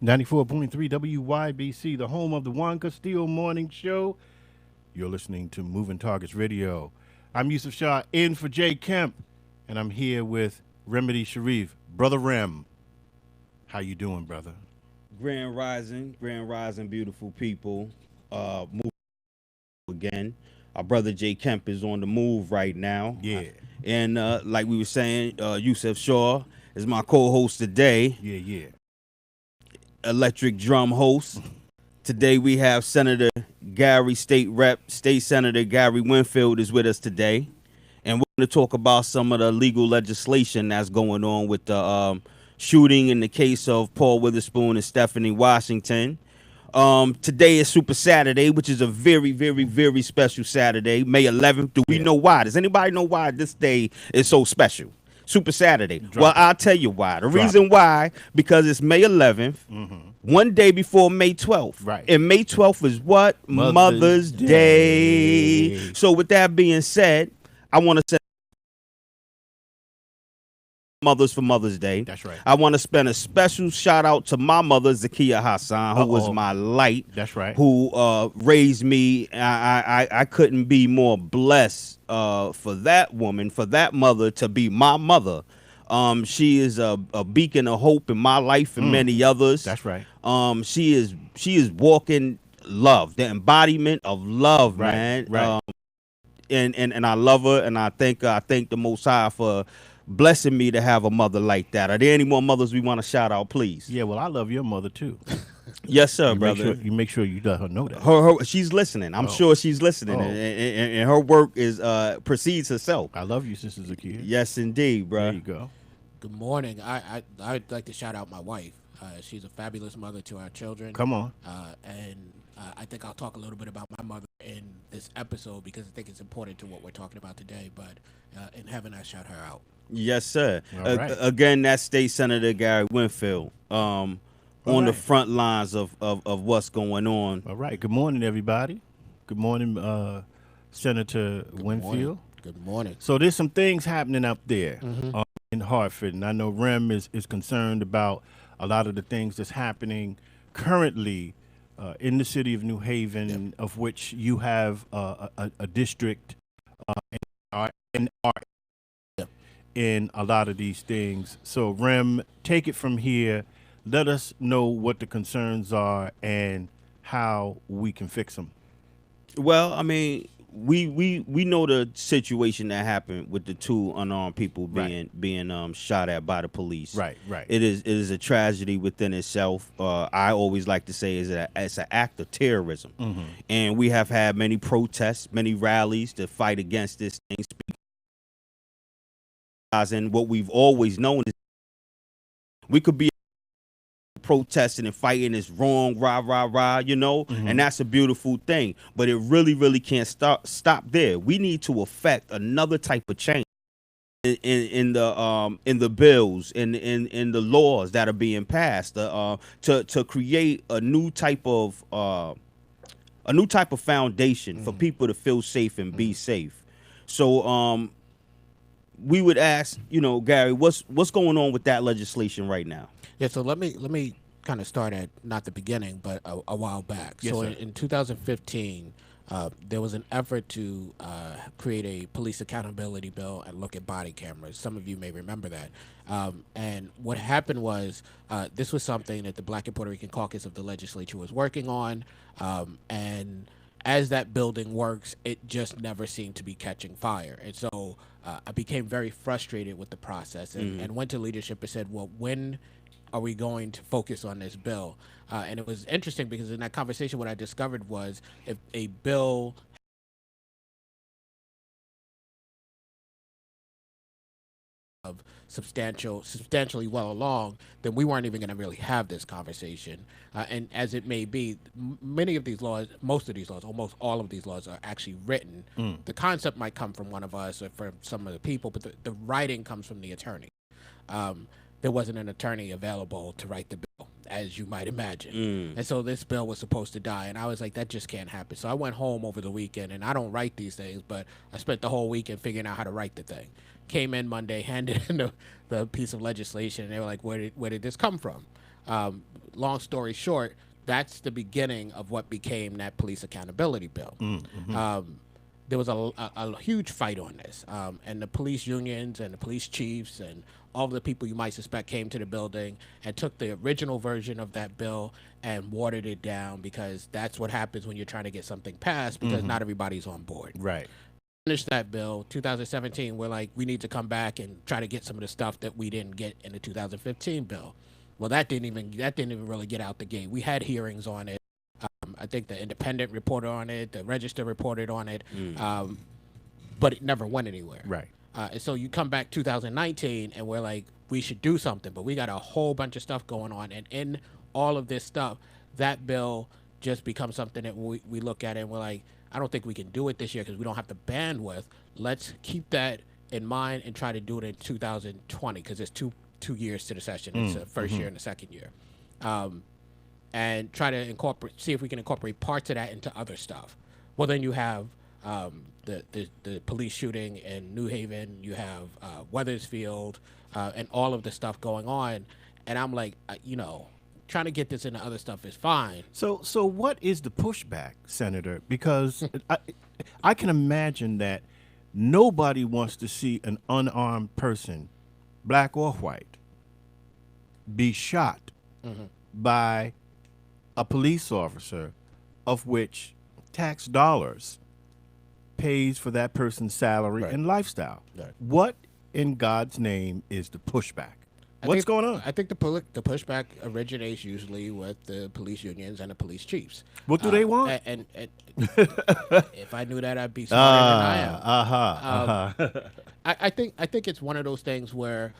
94.3 WYBC, the home of the Juan Castillo Morning Show. You're listening to Moving Targets Radio. I'm Yusuf Shah, in for Jay Kemp, and I'm here with Remedy Sharif. Brother Rem, how you doing, brother? Grand Rising, beautiful people. Move again. Our brother Jay Kemp is on the move right now. Yeah. And like we were saying, Yusuf Shaw is my co-host today, Yeah. electric drum host. Today we have Senator Gary, State Senator Gary Winfield is with us today. And we're going to talk about some of the legal legislation that's going on with the shooting in the case of Paul Witherspoon and Stephanie Washington. Today is Super Saturday, which is a very, very, very special Saturday, May 11th. Do we know why? Does anybody know why this day is so special? Super Saturday. Well, I'll tell you why. The reason why, because it's May 11th, one day before May 12th. Right. And May 12th is what? Mother's Day. So with that being said, I want to say mothers for Mother's Day. That's right. I want to spend a special shout out to my mother, Zakia Hassan, who was my light. That's right. Who raised me. I couldn't be more blessed for that woman, for that mother to be my mother. She is a beacon of hope in my life and many others. That's right. She is walking love, the embodiment of love, man. Right. And I love her, and I thank the Most High for blessing me to have a mother like that. Are there any more mothers we want to shout out, please? Yeah, well, I love your mother, too. Yes, sir, brother. You make sure you let her know that. Her she's listening. I'm sure she's listening, and her work is precedes herself. I love you, Sister Zakia. Yes, indeed, bro. There you go. Good morning. I'd like to shout out my wife. She's a fabulous mother to our children. Come on. And I think I'll talk a little bit about my mother in this episode because I think it's important to what we're talking about today. But in heaven, I shout her out. Yes, sir. Right. Again, that's State Senator Gary Winfield on the front lines of what's going on. All right. Good morning, everybody. Good morning, Senator Winfield. Good morning. So there's some things happening up there in Hartford, and I know Rem is concerned about a lot of the things that's happening currently in the city of New Haven, of which you have a district and are in a lot of these things. So Rem, take it from here. Let us know what the concerns are and how we can fix them. Well, I mean, we know the situation that happened with the two unarmed people being shot at by the police. Right. It is a tragedy within itself. I always like to say it's an act of terrorism, and we have had many protests, many rallies to fight against this thing. And what we've always known is we could be protesting and fighting is wrong, rah, and that's a beautiful thing. But it really, really can't stop there. We need to affect another type of change in the bills, in the laws that are being passed, to create a new type of foundation for people to feel safe and be safe. So we would ask, Gary, what's going on with that legislation right now? Yeah, so let me kind of start at not the beginning, but a while back. Yes, so sir. in 2015, there was an effort to create a police accountability bill and look at body cameras. Some of you may remember that. And what happened was this was something that the Black and Puerto Rican Caucus of the legislature was working on, and as that building works, it just never seemed to be catching fire. And so I became very frustrated with the process and went to leadership and said, well, when are we going to focus on this bill? And it was interesting because in that conversation, what I discovered was if a bill of substantially well along, then we weren't even going to really have this conversation. And as it may be, many of these laws, most of these laws, almost all of these laws are actually written. The concept might come from one of us or from some of the people, but the writing comes from the attorney. There wasn't an attorney available to write the bill, as you might imagine. And so this bill was supposed to die. And I was like, that just can't happen. So I went home over the weekend, and I don't write these things, but I spent the whole weekend figuring out how to write the thing. Came in Monday, handed in the piece of legislation, and they were like, where did this come from? Long story short, that's the beginning of what became that police accountability bill. There was a huge fight on this, and the police unions and the police chiefs and all of the people you might suspect came to the building and took the original version of that bill and watered it down, because that's what happens when you're trying to get something passed, because not everybody's on board. Right. Finished that bill 2017. We're like, we need to come back and try to get some of the stuff that we didn't get in the 2015 bill. Well, that didn't even really get out the gate. We had hearings on it. I think the Independent reported on it, the Register reported on it, but it never went anywhere. Right. And so you come back 2019, and we're like, we should do something, but we got a whole bunch of stuff going on, and in all of this stuff, that bill just becomes something that we look at it and we're like, I don't think we can do it this year because we don't have the bandwidth. Let's keep that in mind and try to do it in 2020, because it's two years to the session. It's the first year and the second year. And try to see if we can incorporate parts of that into other stuff. Well, then you have the police shooting in New Haven, you have Wethersfield, and all of the stuff going on. And I'm like, trying to get this into other stuff is fine. So what is the pushback, Senator? Because I can imagine that nobody wants to see an unarmed person, black or white, be shot by a police officer, of which tax dollars pays for that person's salary and lifestyle. Right. What in God's name is the pushback? What's going on? I think the pushback originates usually with the police unions and the police chiefs. What do they want? And if I knew that, I'd be smarter than I am. I think it's one of those things where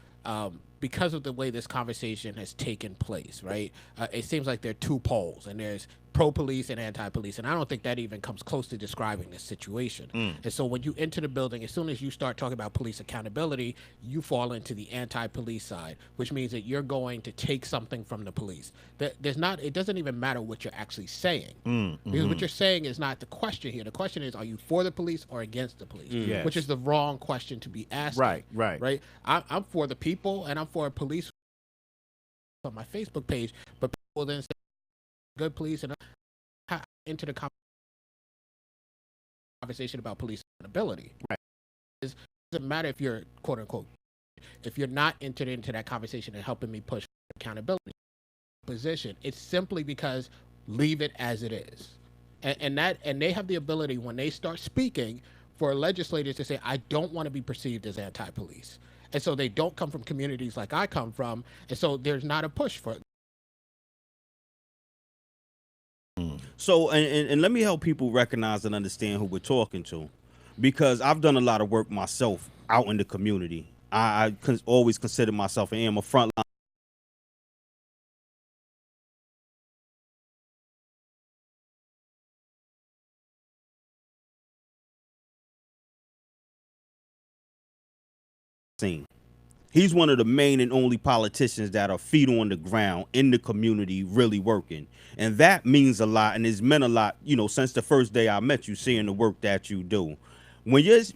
because of the way this conversation has taken place, right? It seems like there are two poles, and there's pro-police and anti-police, and I don't think that even comes close to describing this situation. And so when you enter the building, as soon as you start talking about police accountability, you fall into the anti-police side, which means that you're going to take something from the police. It doesn't even matter what you're actually saying, because what you're saying is not the question here. The question is, are you for the police or against the police? Yes. Which is the wrong question to be asking. Right. I'm for the people, and I'm for police on my Facebook page, but people then say good police and into the conversation about police accountability. Right. It doesn't matter if you're quote unquote, if you're not entered into that conversation and helping me push accountability position, it's simply because leave it as it is. And they have the ability, when they start speaking, for legislators to say, I don't want to be perceived as anti-police. And so they don't come from communities like I come from, and so there's not a push for it. So, and let me help people recognize and understand who we're talking to, because I've done a lot of work myself out in the community. I always consider myself and am a frontline scene. He's one of the main and only politicians that are feet on the ground in the community, really working. And that means a lot, and it's meant a lot, since the first day I met you, seeing the work that you do. These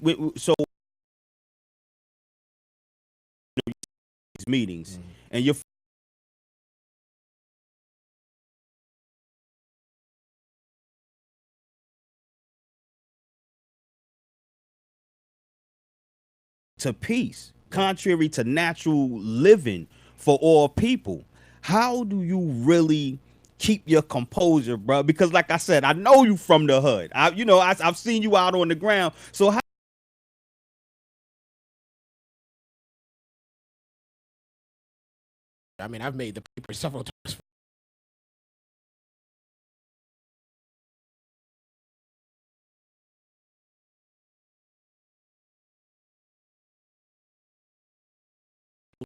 meetings, and you're to peace, contrary to natural living for all people. How do you really keep your composure, bro? Because like I said, I know you from the hood. I've seen you out on the ground. So how I've made the paper several times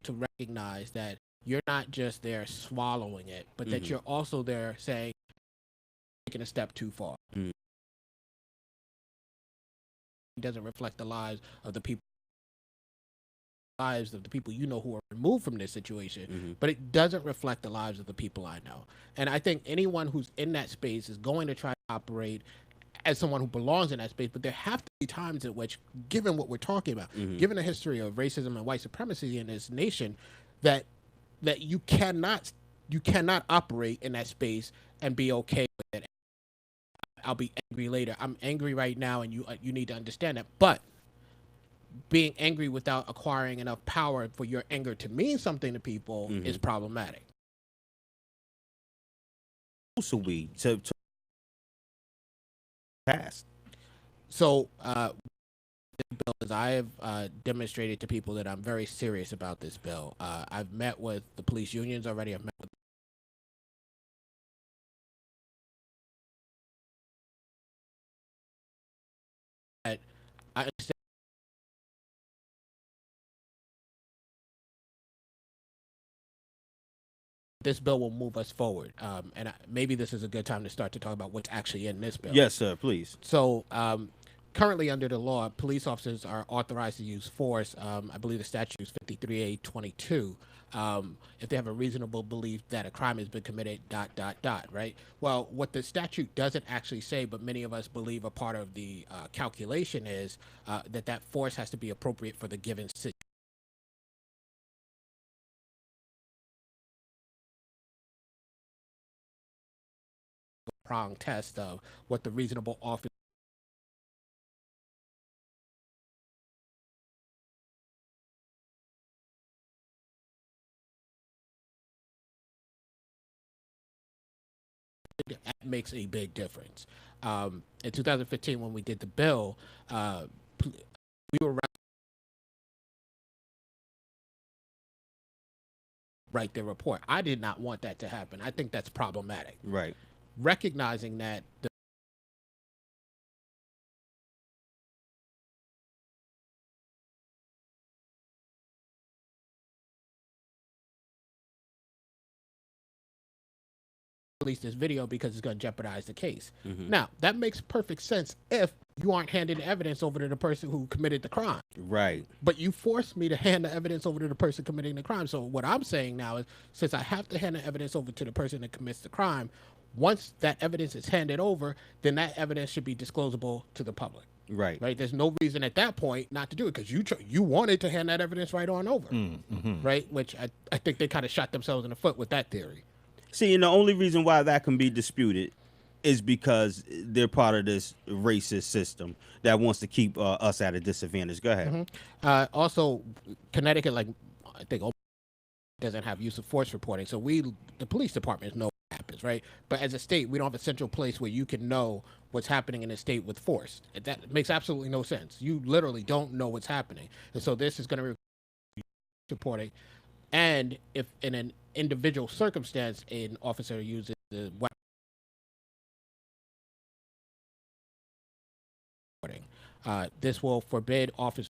to recognize that you're not just there swallowing it, but that you're also there saying, taking a step too far. It doesn't reflect the lives of the people who are removed from this situation, but it doesn't reflect the lives of the people I know. And I think anyone who's in that space is going to try to operate as someone who belongs in that space, but there have to be times in which, given what we're talking about, given the history of racism and white supremacy in this nation, that you cannot you cannot operate in that space and be okay with it. I'll be angry later. I'm angry right now, and you need to understand that. But being angry without acquiring enough power for your anger to mean something to people is problematic. So we to pass. So, bill is I have demonstrated to people that I'm very serious about this bill. I've met with the police unions already. I've met with I understand this bill will move us forward. And maybe this is a good time to start to talk about what's actually in this bill. Yes, sir. Please. So, currently under the law, police officers are authorized to use force. I believe the statute is 53A22. If they have a reasonable belief that a crime has been committed, ... Right? Well, what the statute doesn't actually say, but many of us believe a part of the calculation is that force has to be appropriate for the given situation. Prong test of what the reasonable officer makes a big difference. In 2015, when we did the bill, we were write their report. I did not want that to happen. I think that's problematic. Right. Recognizing that the release this video because it's going to jeopardize the case. Now, that makes perfect sense if you aren't handing evidence over to the person who committed the crime. Right. But you forced me to hand the evidence over to the person committing the crime. So what I'm saying now is, since I have to hand the evidence over to the person that commits the crime, once that evidence is handed over, then that evidence should be disclosable to the public. Right. Right. There's no reason at that point not to do it because you wanted to hand that evidence right on over. Right. Which I think they kind of shot themselves in the foot with that theory. See, and the only reason why that can be disputed is because they're part of this racist system that wants to keep us at a disadvantage. Go ahead. Also, Connecticut, like I think, doesn't have use of force reporting. So the police department know what happens, right? But as a state, we don't have a central place where you can know what's happening in the state with force. That makes absolutely no sense. You literally don't know what's happening. And so this is going to require reporting. And if in an individual circumstance, an officer uses the weapon, this will forbid officers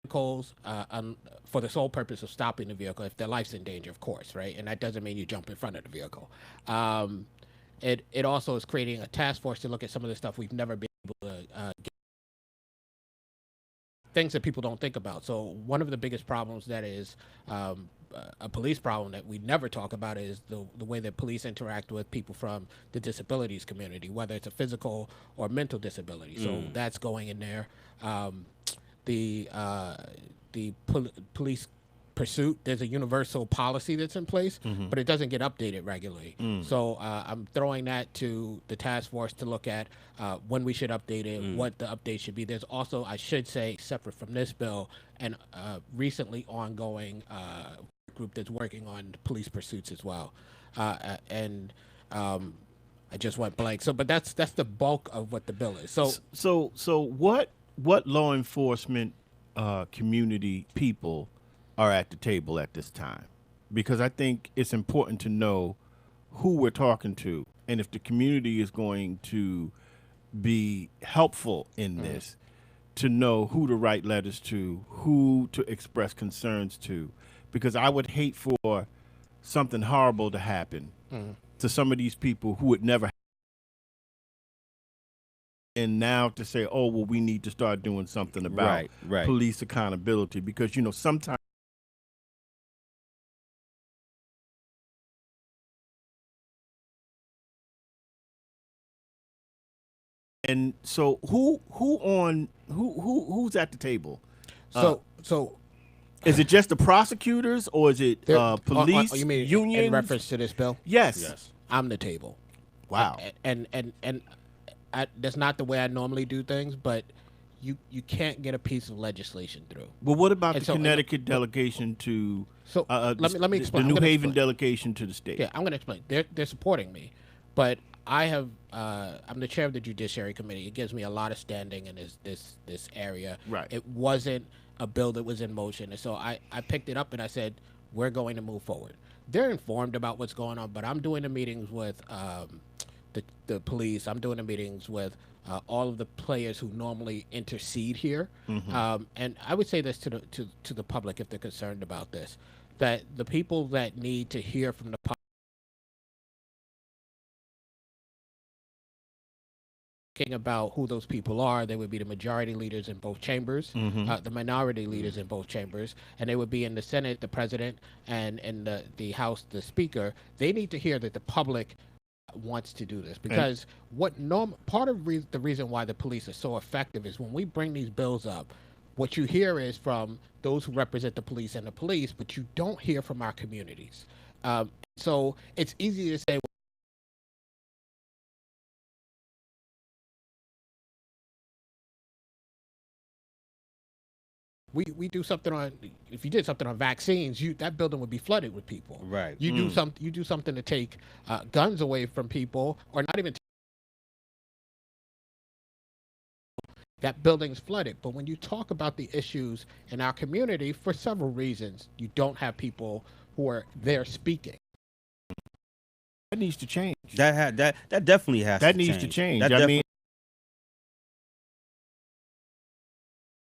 for the sole purpose of stopping the vehicle if their life's in danger, of course, right? And that doesn't mean you jump in front of the vehicle. It also is creating a task force to look at some of the stuff we've never been able to get. Things that people don't think about. So one of the biggest problems that is a police problem that we never talk about is the way that police interact with people from the disabilities community, whether it's a physical or mental disability. So that's going in there. Police pursuit, there's a universal policy that's in place, but it doesn't get updated regularly. So I'm throwing that to the task force to look at when we should update it, what the update should be. There's also, I should say, separate from this bill, and recently ongoing group that's working on police pursuits as well. I just went blank. So, but that's the bulk of what the bill is. So what law enforcement community people are at the table at this time? Because I think it's important to know who we're talking to, and if the community is going to be helpful in this, to know who to write letters to, who to express concerns to, because I would hate for something horrible to happen to some of these people who would never. And now to say, oh, well, we need to start doing something about police accountability, because, sometimes. And so who's at the table? So Is it just the prosecutors, or is it police you mean unions? in reference to this bill? Yes. Yes. I'm the table. Wow. And that's not the way I normally do things, but you can't get a piece of legislation through. Well, what about And the so- Connecticut delegation to? So let me explain. The I'm New gonna Haven explain. delegation to the state. Yeah, I'm going to explain. They're supporting me, but I have I'm the chair of the Judiciary Committee. It gives me a lot of standing in this area. Right. It wasn't a bill that was in motion, and so I picked it up and I said we're going to move forward. They're informed about what's going on, but I'm doing the meetings with the police. I'm doing the meetings with all of the players who normally intercede here. And I would say this to the public if they're concerned about this, that the people that need to hear from the public about who those people are, they would be the majority leaders in both chambers, the minority leaders in both chambers, and they would be in the Senate, the president, and in the House, the speaker. They need to hear that the public wants to do this, because part of the reason why the police are so effective is when we bring these bills up, what you hear is from those who represent the police and the police, but you don't hear from our communities. So it's easy to say, we do something on, if you did something on vaccines, that building would be flooded with people. Right. You do something to take guns away from people, or not even that building's flooded. But when you talk about the issues in our community, for several reasons, you don't have people who are there speaking. That needs to change. That definitely has That to needs change. to change. That I mean,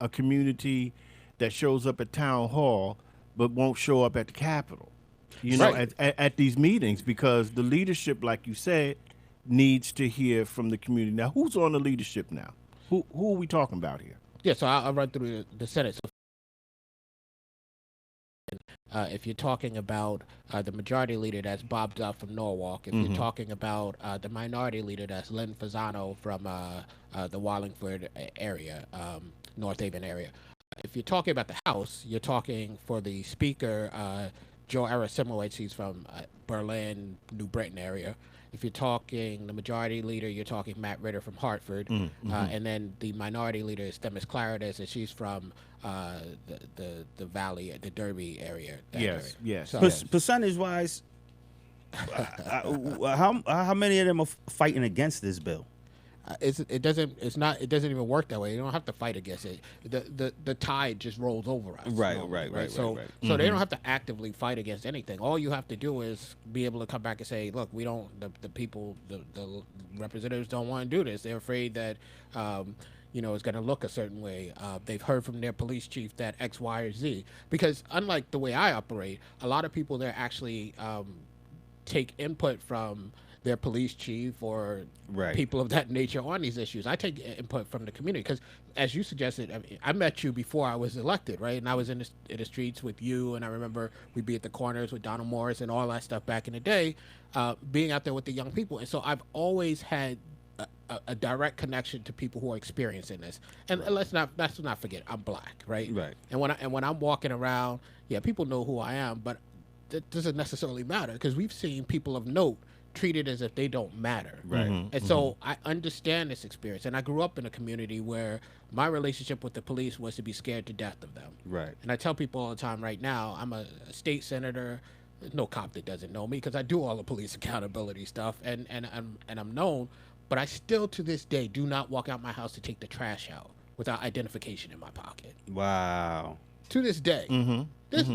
a community that shows up at town hall but won't show up at the Capitol, you know, Right. at these meetings, because the leadership, like you said, needs to hear from the community. Now, who's on the leadership now? Who are we talking about here? Yeah, so I'll run through the Senate. So if you're talking about the majority leader, that's Bob Duff from Norwalk. If you're talking about the minority leader, that's Lynn Fasano from the Wallingford area, North Haven area. If you're talking about the House, you're talking for the Speaker, Joe Arasimowicz. He's from Berlin, New Britain area. If you're talking the majority leader, you're talking Matt Ritter from Hartford. And then the minority leader is Themis Clarides, and she's from the Valley, the Derby area. Yes. So, Percentage wise, how many of them are fighting against this bill? it doesn't even work that way. You don't have to fight against it. The tide just rolls over us. Right. So they don't have to actively fight against anything. All you have to do is be able to come back and say, look, we don't. The people, the representatives don't want to do this. They're afraid that it's going to look a certain way. They've heard from their police chief that X, Y, or Z. Because unlike the way I operate, a lot of people there actually take input from their police chief or people of that nature on these issues. I take input from the community because, as you suggested, I met you before I was elected, right? And I was in the streets with you, and I remember we'd be at the corners with Donald Morris and all that stuff back in the day, being out there with the young people. And so I've always had a direct connection to people who are experiencing this. And let's not forget, I'm black, right? Right. And when I'm walking around, people know who I am, but that doesn't necessarily matter because we've seen people of note treated as if they don't matter. Right. And so I understand this experience. And I grew up in a community where my relationship with the police was to be scared to death of them. Right. And I tell people all the time right now, I'm a state senator. There's no cop that doesn't know me because I do all the police accountability stuff and I'm known, but I still to this day do not walk out my house to take the trash out without identification in my pocket. Wow. To this day. There's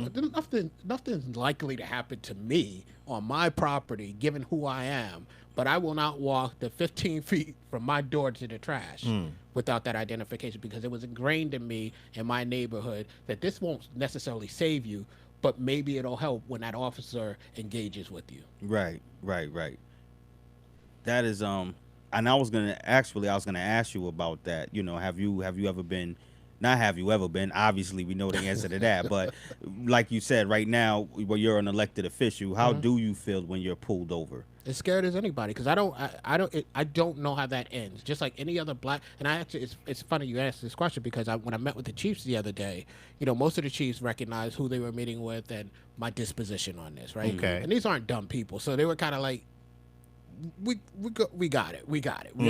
nothing's likely to happen to me on my property, given who I am, but I will not walk the 15 feet from my door to the trash without that identification because it was ingrained in me in my neighborhood that this won't necessarily save you, but maybe it'll help when that officer engages with you. Right. That is and I was gonna ask you about that. Have you ever been Not have you ever been? Obviously, we know the answer to that. But like you said, right now, when you're an elected official, how do you feel when you're pulled over? As scared as anybody, because I don't know how that ends. Just like any other black, and I actually, it's funny you asked this question because when I met with the chiefs the other day, most of the chiefs recognized who they were meeting with and my disposition on this, right? Okay. And these aren't dumb people, so they were kind of like, we got it, we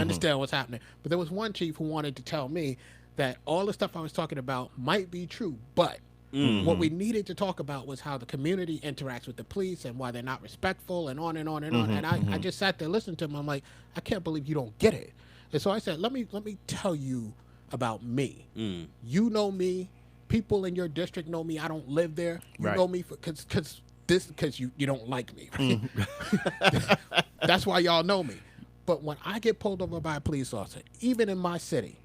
understand what's happening. But there was one chief who wanted to tell me that all the stuff I was talking about might be true, but what we needed to talk about was how the community interacts with the police and why they're not respectful and on and on and on. And I just sat there listening to him. I'm like, I can't believe you don't get it. And so I said, let me tell you about me. You know me. People in your district know me. I don't live there. You know me because you don't like me. Right? That's why y'all know me. But when I get pulled over by a police officer, even in my city,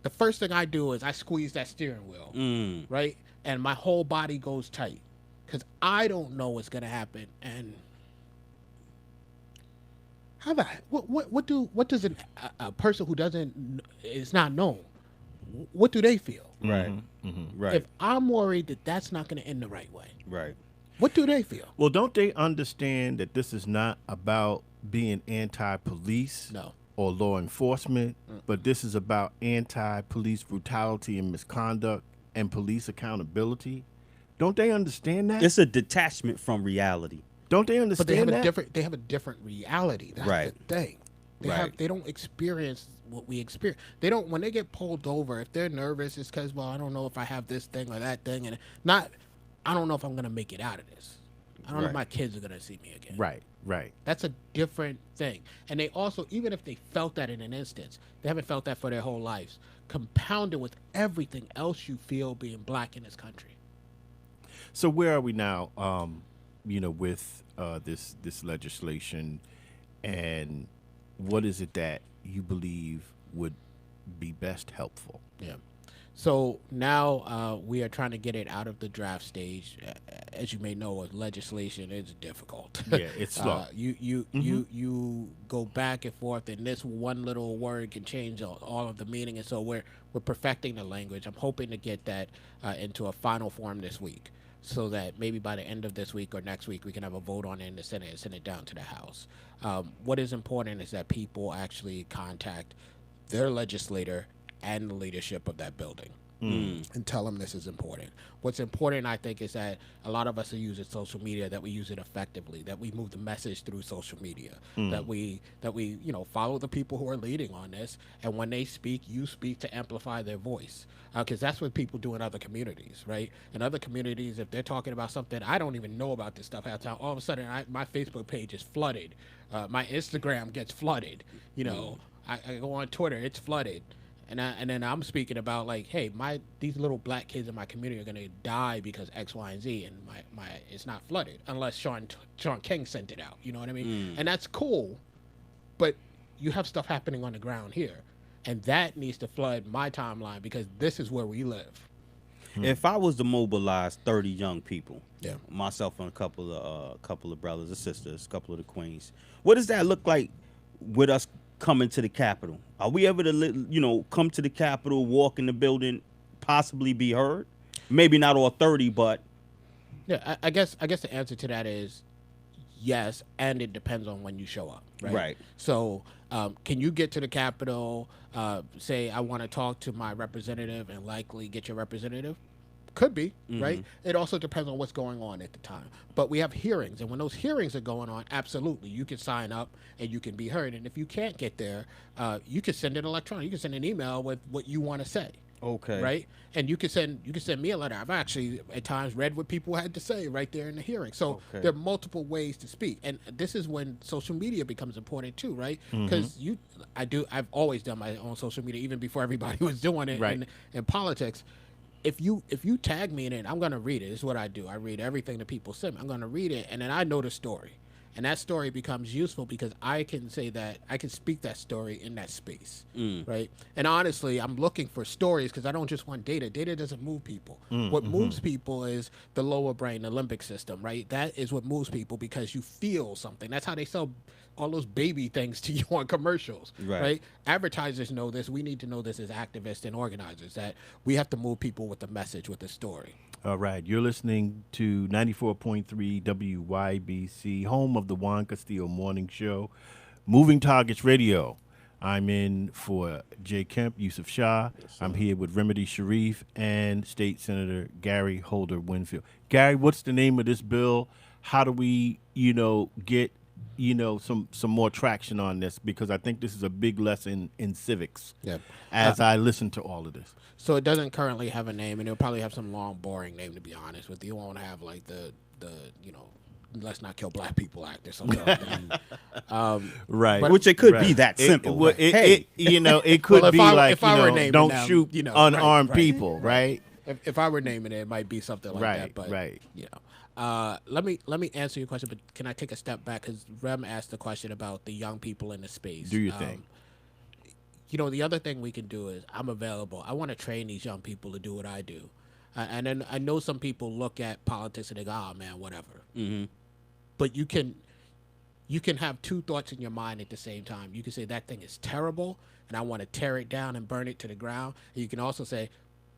the first thing I do is I squeeze that steering wheel, right? And my whole body goes tight because I don't know what's gonna happen. And what does a person who is not known, what do they feel? Right. Right. If I'm worried that that's not gonna end the right way, Right. what do they feel? Well, don't they understand that this is not about being anti-police No. or law enforcement, but this is about anti-police brutality and misconduct and police accountability? Don't they understand that? It's a detachment from reality. Don't they But understand they have that? they have a different reality. That's Right. the thing. They don't experience what we experience. They don't, when they get pulled over, if they're nervous, it's because, well, I don't know if I have this thing or that thing, and I don't know if I'm gonna make it out of this. I don't know if Right. my kids are gonna see me again. Right. That's a different thing. And they also, even if they felt that in an instance, they haven't felt that for their whole lives, compounded with everything else you feel being black in this country. So where are we now? With this legislation, and what is it that you believe would be best helpful? Yeah. So now we are trying to get it out of the draft stage. As you may know, legislation is difficult. Yeah, it's slow. You go back and forth, and this one little word can change all of the meaning. And so we're perfecting the language. I'm hoping to get that into a final form this week, so that maybe by the end of this week or next week we can have a vote on it in the Senate and send it down to the House. What is important is that people actually contact their legislator and the leadership of that building and tell them this is important. What's important, I think, is that a lot of us are using social media, that we use it effectively, that we move the message through social media, that we follow the people who are leading on this, and when they speak, you speak to amplify their voice, because that's what people do in other communities, right? In other communities, if they're talking about something, I don't even know about this stuff half the time. All of a sudden, my Facebook page is flooded, my Instagram gets flooded, I go on Twitter, it's flooded. And then I'm speaking about, like, hey, these little black kids in my community are gonna die because X, Y, and Z, and my it's not flooded unless Sean King sent it out. You know what I mean? And that's cool, but you have stuff happening on the ground here, and that needs to flood my timeline because this is where we live. If I was to mobilize 30 young people, Yeah. myself and a couple of brothers and sisters, a couple of the queens, what does that look like with us coming to the Capitol? Are we able to, come to the Capitol, walk in the building, possibly be heard? Maybe not all 30, but Yeah, I guess the answer to that is yes, and it depends on when you show up, right? Right. So, can you get to the Capitol, say, I want to talk to my representative, and likely get your representative? Could be, right? It also depends on what's going on at the time. But we have hearings, and when those hearings are going on, absolutely, you can sign up and you can be heard. And if you can't get there, you can send an electronic, you can send an email with what you want to say. Okay. Right? And you can send me a letter. I've actually at times read what people had to say right there in the hearing. So there are multiple ways to speak. And this is when social media becomes important too, right? Because I've always done my own social media even before everybody was doing it in politics. If you tag me in it, I'm gonna read it. This is what I do. I read everything that people send me. I'm gonna read it, and then I know the story. And that story becomes useful because I can say that I can speak that story in that space, right? And honestly, I'm looking for stories because I don't just want data. Data doesn't move people. What moves people is the lower brain, the limbic system, right? That is what moves people because you feel something. That's how they sell all those baby things to you on commercials, right? Advertisers know this. We need to know this as activists and organizers, that we have to move people with the message, with the story. All right, you're listening to 94.3 WYBC, home of the Juan Castillo Morning Show, Moving Targets Radio. I'm in for Jay Kemp, Yusuf Shah. I'm here with Remedy Sharif and State Senator Gary Holder Winfield. Gary, what's the name of this bill? How do we, get, some more traction on this? Because I think this is a big lesson in civics as I listen to all of this. So it doesn't currently have a name, and it'll probably have some long, boring name, to be honest with you. It won't have like the Let's Not Kill Black People Act or something like that. Right. But, Which it could be that simple. It could Well, be if I were naming don't them, shoot unarmed right, people, right? If I were naming it, it might be something like that. But right. let me answer your question, but can I take a step back? Because Rem asked the question about the young people in the space. Do your thing. The other thing we can do is I'm available. I want to train these young people to do what I do. And then I know some people look at politics and they go, oh, man, whatever. Mm-hmm. But you can have two thoughts in your mind at the same time. You can say that thing is terrible and I want to tear it down and burn it to the ground. And you can also say,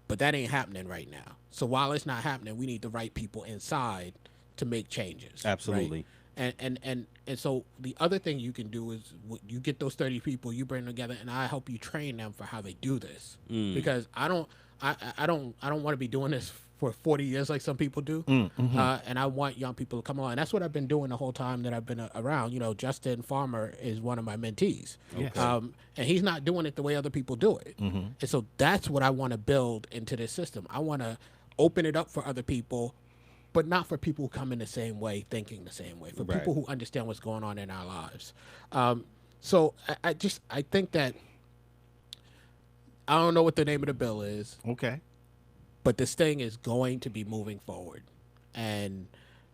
but that ain't happening right now. So while it's not happening, we need the right people inside to make changes. Absolutely. Right? And so the other thing you can do is you get those 30 people, you bring them together, and I help you train them for how they do this. Because I don't want to be doing this for 40 years like some people do. And I want young people to come along. And that's what I've been doing the whole time that I've been around. Justin Farmer is one of my mentees. Yes. And he's not doing it the way other people do it. And so that's what I want to build into this system. I want to open it up for other people, but not for people who come in the same way, thinking the same way, for people who understand what's going on in our lives. So I think that I don't know what the name of the bill is. Okay. But this thing is going to be moving forward. And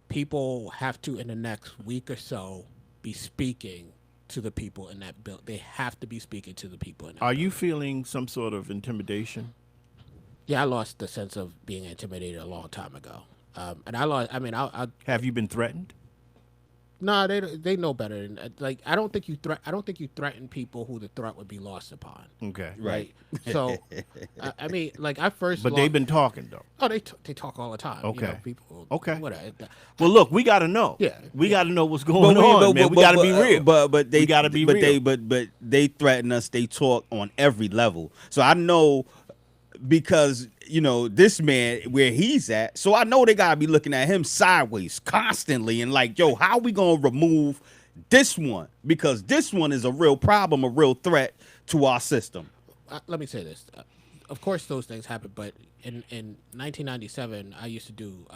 people have to, in the next week or so, be speaking to the people in that bill. They have to be speaking to the people in that Are bill. you feeling some sort of intimidation? Yeah, I lost the sense of being intimidated a long time ago. And I lost, Have you been threatened? No, they know better. I don't think you threaten people who the threat would be lost upon. Okay. Right. So, I first. But they've been talking though. Oh, they talk all the time. Okay. People. Okay. Whatever. Well, look, we got to know. Yeah. We got to know what's going on, man. We got to be real. But they we got to be real. But they threaten us. They talk on every level. So I know, because this man where he's at, so I know they gotta be looking at him sideways constantly and like, yo, how we gonna remove this one? Because this one is a real problem, a real threat to our system. Let me say this. Of course those things happen, but in 1997 I used to do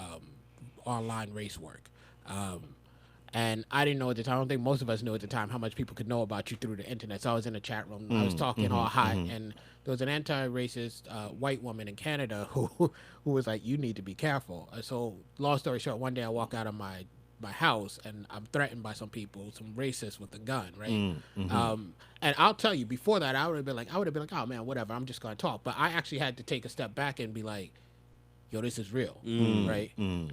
online race work. And I didn't know at the time, I don't think most of us knew at the time how much people could know about you through the internet. So I was in a chat room, I was talking all hot, and there was an anti-racist white woman in Canada who was like, you need to be careful. So long story short, one day I walk out of my house and I'm threatened by some people, some racists with a gun, right? And I'll tell you, before that, I would have been like, oh man, whatever, I'm just going to talk. But I actually had to take a step back and be like, yo, this is real, right?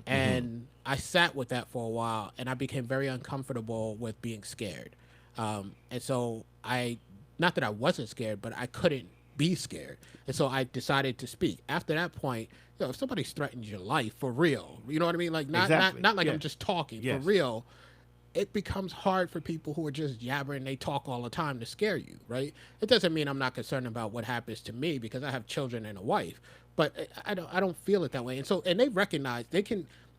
And I sat with that for a while, and I became very uncomfortable with being scared. And so not that I wasn't scared, but I couldn't be scared. And so I decided to speak. After that point, if somebody's threatened your life for real, you know what I mean? Like not like I'm just talking, for real. It becomes hard for people who are just yabbering. They talk all the time to scare you, right? It doesn't mean I'm not concerned about what happens to me because I have children and a wife, but I don't feel it that way. And they recognize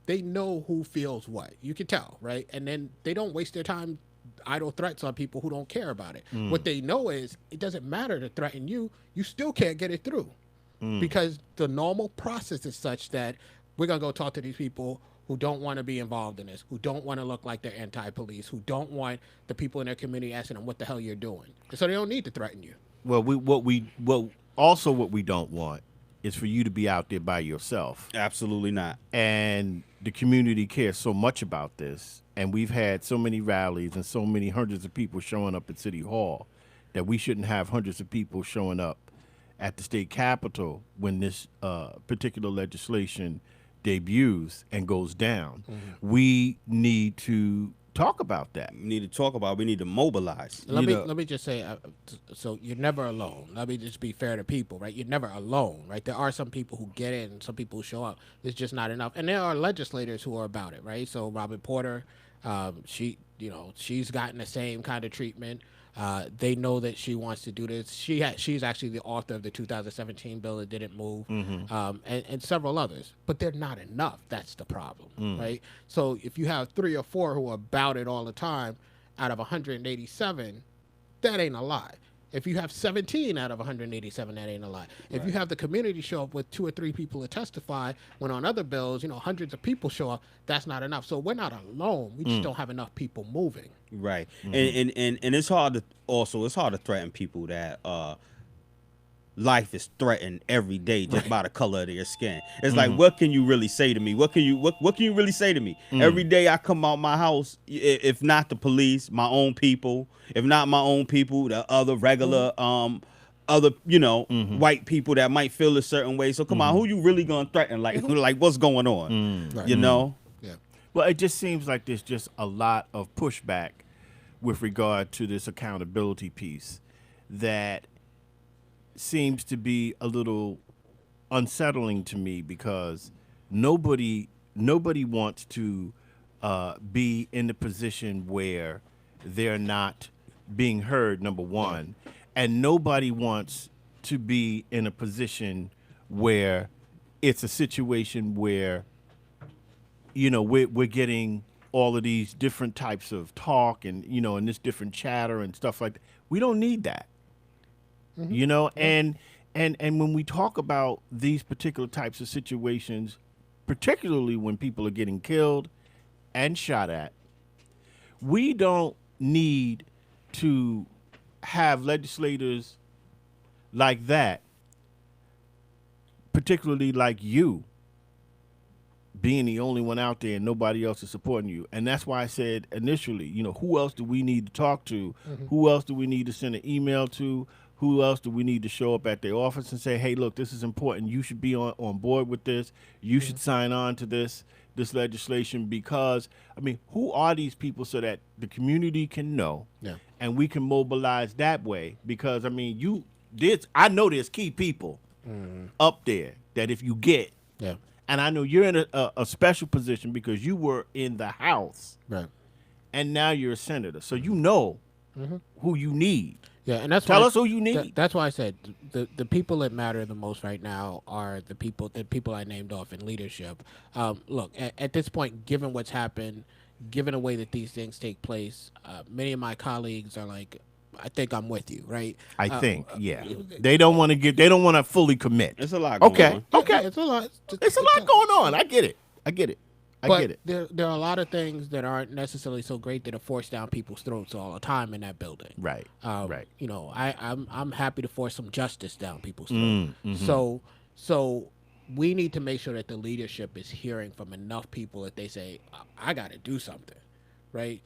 they know who feels what. You can tell, right? And then they don't waste their time idle threats on people who don't care about it. What they know is it doesn't matter to threaten you. You still can't get it through because the normal process is such that we're going to go talk to these people who don't want to be involved in this, who don't want to look like they're anti-police, who don't want the people in their community asking them what the hell you're doing. And so they don't need to threaten you. Well, what we don't want is for you to be out there by yourself. Absolutely not. And the community cares so much about this. And we've had so many rallies and so many hundreds of people showing up at City Hall that we shouldn't have hundreds of people showing up at the state capitol when this particular legislation debuts and goes down. We need to talk about that. We need to talk about. We need to mobilize. Let me just say, so you're never alone. Let me just be fair to people, right? You're never alone, right? There are some people who get in, some people who show up. There's just not enough, and there are legislators who are about it, right? So Robin Porter, she's gotten the same kind of treatment. They know that she wants to do this. She's actually the author of the 2017 bill that didn't move, and several others. But they're not enough. That's the problem, right? So if you have 3 or 4 who are about it all the time, out of 187, that ain't a lot. If you have 17 out of 187, that ain't a lot. If you have the community show up with 2 or 3 people to testify, when on other bills, hundreds of people show up, that's not enough. So we're not alone. We just don't have enough people moving. Right. And it's hard to threaten people that life is threatened every day just by the color of their skin. It's like, what can you really say to me? What can you really say to me? Every day I come out my house, if not the police, my own people, if not my own people, the other regular white people that might feel a certain way. So come on, who you really gonna threaten? Like what's going on? Right. Yeah. Well, it just seems like there's just a lot of pushback with regard to this accountability piece that seems to be a little unsettling to me, because nobody wants to be in the position where they're not being heard, number one, and nobody wants to be in a position where it's a situation where we're getting all of these different types of talk and and this different chatter and stuff like that. We don't need that. And when we talk about these particular types of situations, particularly when people are getting killed and shot at, we don't need to have legislators like that, particularly like you, being the only one out there and nobody else is supporting you. And that's why I said initially, who else do we need to talk to? Who else do we need to send an email to? Who else do we need to show up at their office and say, hey, look, this is important. You should be on board with this. You should sign on to this legislation, because, who are these people so that the community can know and we can mobilize that way? Because, I know there's key people up there that if you get, and I know you're in a special position because you were in the House, right, and now you're a senator. So you know who you need. Yeah, and that's Tell us who you need. That's why I said the people that matter the most right now are the people I named off in leadership. Look, at this point, given what's happened, given the way that these things take place, many of my colleagues are like, I think I'm with you, right? I think, yeah. They don't want to fully commit. It's a lot going on. Okay. It's a lot. It's a lot going on. I get it. But there are a lot of things that aren't necessarily so great that are forced down people's throats all the time in that building. Right. Right. I'm happy to force some justice down people's throats. So we need to make sure that the leadership is hearing from enough people that they say, I got to do something, right?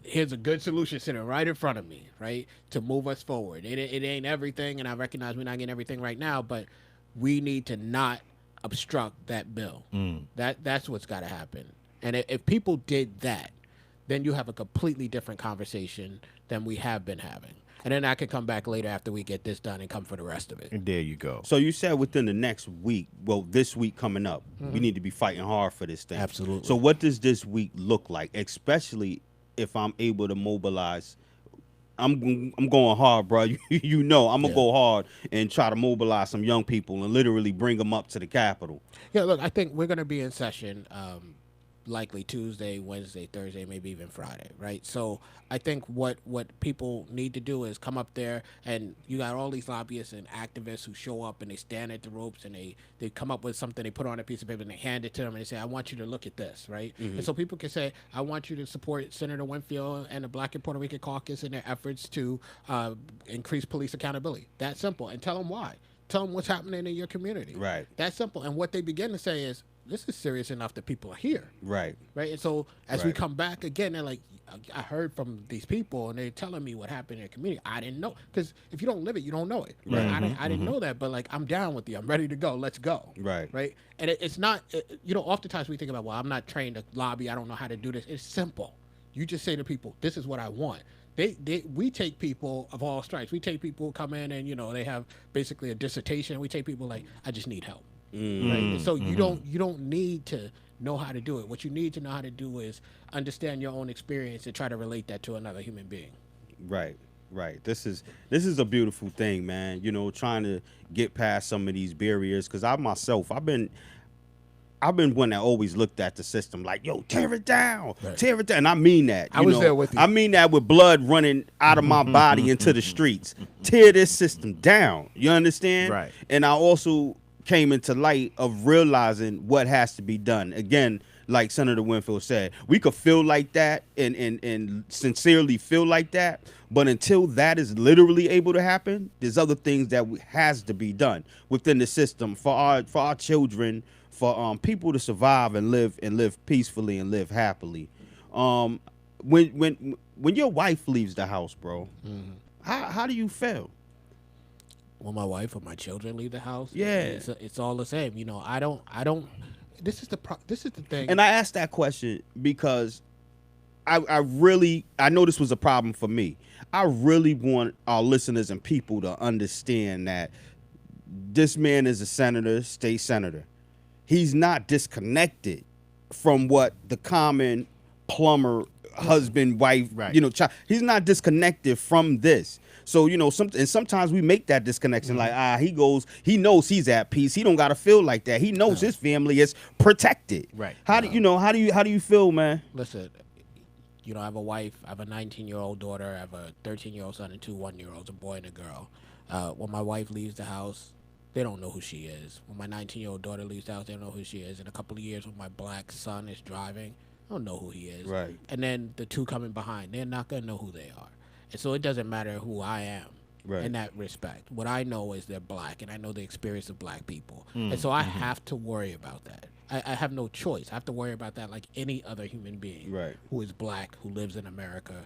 Here's a good solution sitting right in front of me, right, to move us forward. It ain't everything, and I recognize we're not getting everything right now, but we need to not obstruct that bill. That's what's got to happen. And if people did that, then you have a completely different conversation than we have been having. And then I can come back later after we get this done and come for the rest of it. And there you go. So you said within the next week, this week coming up, we need to be fighting hard for this thing. Absolutely. So what does this week look like, especially if I'm able to mobilize? I'm going hard, bro. I'm gonna go hard and try to mobilize some young people and literally bring them up to the Capitol. Yeah, look, I think we're gonna be in session likely Tuesday, Wednesday, Thursday, maybe even Friday, right? So I think what people need to do is come up there, and you got all these lobbyists and activists who show up and they stand at the ropes and they come up with something, they put on a piece of paper and they hand it to them and they say, I want you to look at this, right? And so people can say, I want you to support Senator Winfield and the Black and Puerto Rican Caucus in their efforts to increase police accountability. That simple. And tell them why. Tell them what's happening in your community. Right. That's simple. And what they begin to say is, this is serious enough that people are here. Right. Right. And so as we Right. come back again, they're like, I heard from these people and they're telling me what happened in the community. I didn't know. Because if you don't live it, you don't know it. Right. I didn't know that. But like, I'm down with you. I'm ready to go. Let's go. Right. Right. And it's not, oftentimes we think about, well, I'm not trained to lobby. I don't know how to do this. It's simple. You just say to people, this is what I want. We take people of all stripes. We take people who come in and, they have basically a dissertation. We take people like, I just need help. Right? And so you don't need to know how to do it. What you need to know how to do is understand your own experience and try to relate that to another human being. Right. This is a beautiful thing, man. Trying to get past some of these barriers, because I myself, I've been one that always looked at the system like, yo, tear it down, tear it down. And I mean that. I was there with you. I mean that with blood running out of my body into the streets. Tear this system down. You understand? Right. And I also came into light of realizing what has to be done. Again, like Senator Winfield said, we could feel like that and sincerely feel like that, but until that is literally able to happen, there's other things that has to be done within the system for our children, for people to survive and live peacefully and live happily. When your wife leaves the house, bro, how do you feel? When my wife or my children leave the house, Yeah. it's all the same. I don't. This is the thing. And I asked that question because I know this was a problem for me. I really want our listeners and people to understand that this man is a senator, state senator. He's not disconnected from what the common plumber, husband, wife, Right. child. He's not disconnected from this. So, sometimes we make that disconnection, like, he knows he's at peace. He don't got to feel like that. He knows his family is protected. Right. How do you feel, man? Listen, I have a wife, I have a 19-year-old daughter, I have a 13-year-old son and 2 1-year-olds, a boy and a girl. When my wife leaves the house, they don't know who she is. When my 19-year-old daughter leaves the house, they don't know who she is. In a couple of years, when my black son is driving, I don't know who he is. Right. And then the 2 coming behind, they're not going to know who they are. And so it doesn't matter who I am in that respect. What I know is they're black, and I know the experience of black people. And so I have to worry about that. I have no choice. I have to worry about that like any other human being who is black, who lives in America.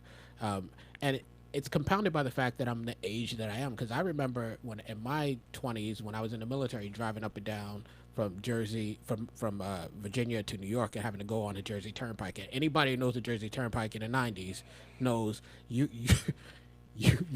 And it's compounded by the fact that I'm the age that I am. Because I remember when in my 20s, when I was in the military, driving up and down from Jersey, from Virginia to New York, and having to go on the Jersey Turnpike. And anybody who knows the Jersey Turnpike in the 90s knows you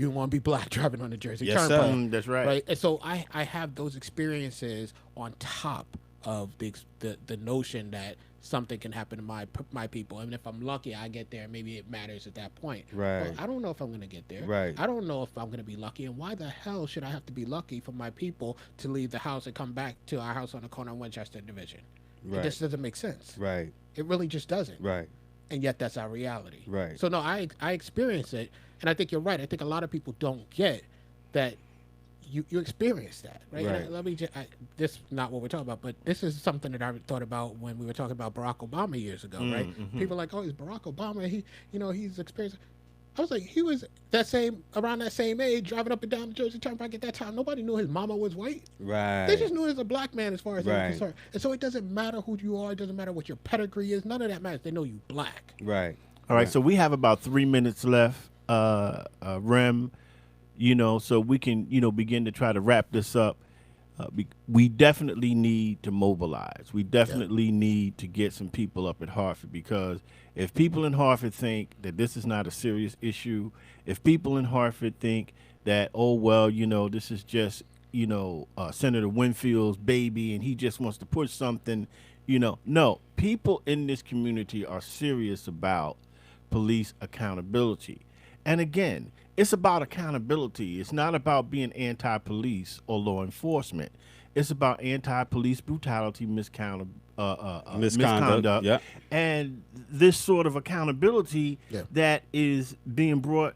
want to be black driving on the Jersey Turnpike. That's right. And so I have those experiences on top of the notion that something can happen to my people. I mean, if I'm lucky, I get there. Maybe it matters at that point. Right. But I don't know if I'm going to get there. Right. I don't know if I'm going to be lucky. And why the hell should I have to be lucky for my people to leave the house and come back to our house on the corner of Winchester Division? Right. It just doesn't make sense. Right. It really just doesn't. Right. And yet that's our reality. Right. So no, I experience it, and I think you're right. I think a lot of people don't get that you experience that, right? Right. And let me just, this is not what we're talking about, but this is something that I thought about when we were talking about Barack Obama years ago, right? People are like, oh, he's Barack Obama. He's experienced. I was like, he was around that same age, driving up and down the Jersey Turnpike at that time. Nobody knew his mama was white. Right. They just knew he was a black man as far as they were concerned. And so it doesn't matter who you are. It doesn't matter what your pedigree is. None of that matters. They know you black. Right. All right, so we have about 3 minutes left, Rem, so we can, begin to try to wrap this up. We definitely need to mobilize. We definitely need to get some people up at Hartford, because if people in Hartford think that this is not a serious issue, if people in Hartford think that, oh, well, this is just, Senator Winfield's baby and he just wants to push something, no, people in this community are serious about police accountability. And again, it's about accountability. It's not about being anti-police or law enforcement. It's about anti-police brutality, misconduct, and this sort of accountability that is being brought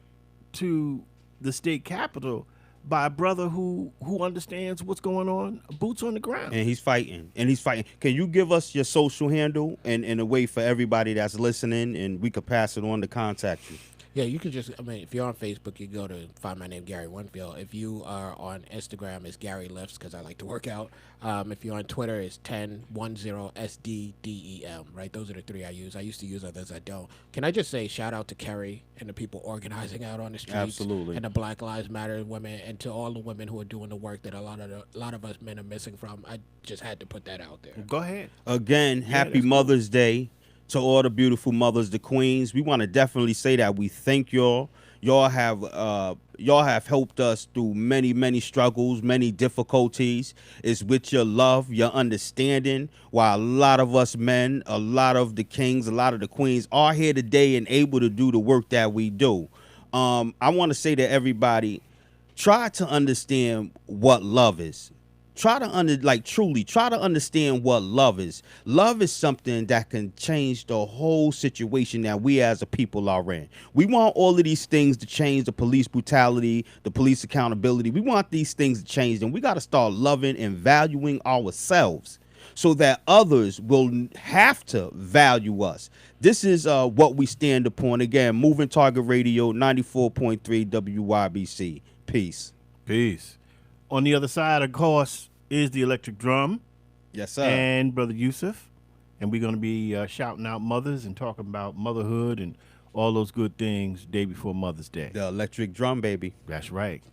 to the state capitol by a brother who understands what's going on, boots on the ground. And he's fighting. Can you give us your social handle and a way for everybody that's listening, and we could pass it on to contact you? Yeah, you can just, I mean, if you're on Facebook, you go to find my name, Gary Winfield. If you are on Instagram, it's Gary Lifts because I like to work out. If you're on Twitter, it's 1010SDDEM, right? Those are the three I use. I used to use others, I don't. Can I just say shout out to Kerry and the people organizing out on the streets? Absolutely. And the Black Lives Matter women, and to all the women who are doing the work that a lot of us men are missing from. I just had to put that out there. Go ahead. Again, happy that's cool. Mother's Day to all the beautiful mothers, the queens. We want to definitely say that we thank y'all. Y'all have helped us through many struggles, many difficulties. It's with your love, your understanding, why a lot of us men, a lot of the kings, a lot of the queens are here today and able to do the work that we do. I want to say to everybody, try to understand what love is. Try to truly try to understand what love is. Love is something that can change the whole situation that we as a people are in. We want all of these things to change, the police brutality, the police accountability. We want these things to change, and we got to start loving and valuing ourselves so that others will have to value us. This is what we stand upon. Again, Moving Target Radio, 94.3 WYBC. Peace. Peace. On the other side, of course, is the electric drum. Yes, sir. And Brother Yusuf. And we're going to be shouting out mothers and talking about motherhood and all those good things day before Mother's Day. The electric drum, baby. That's right.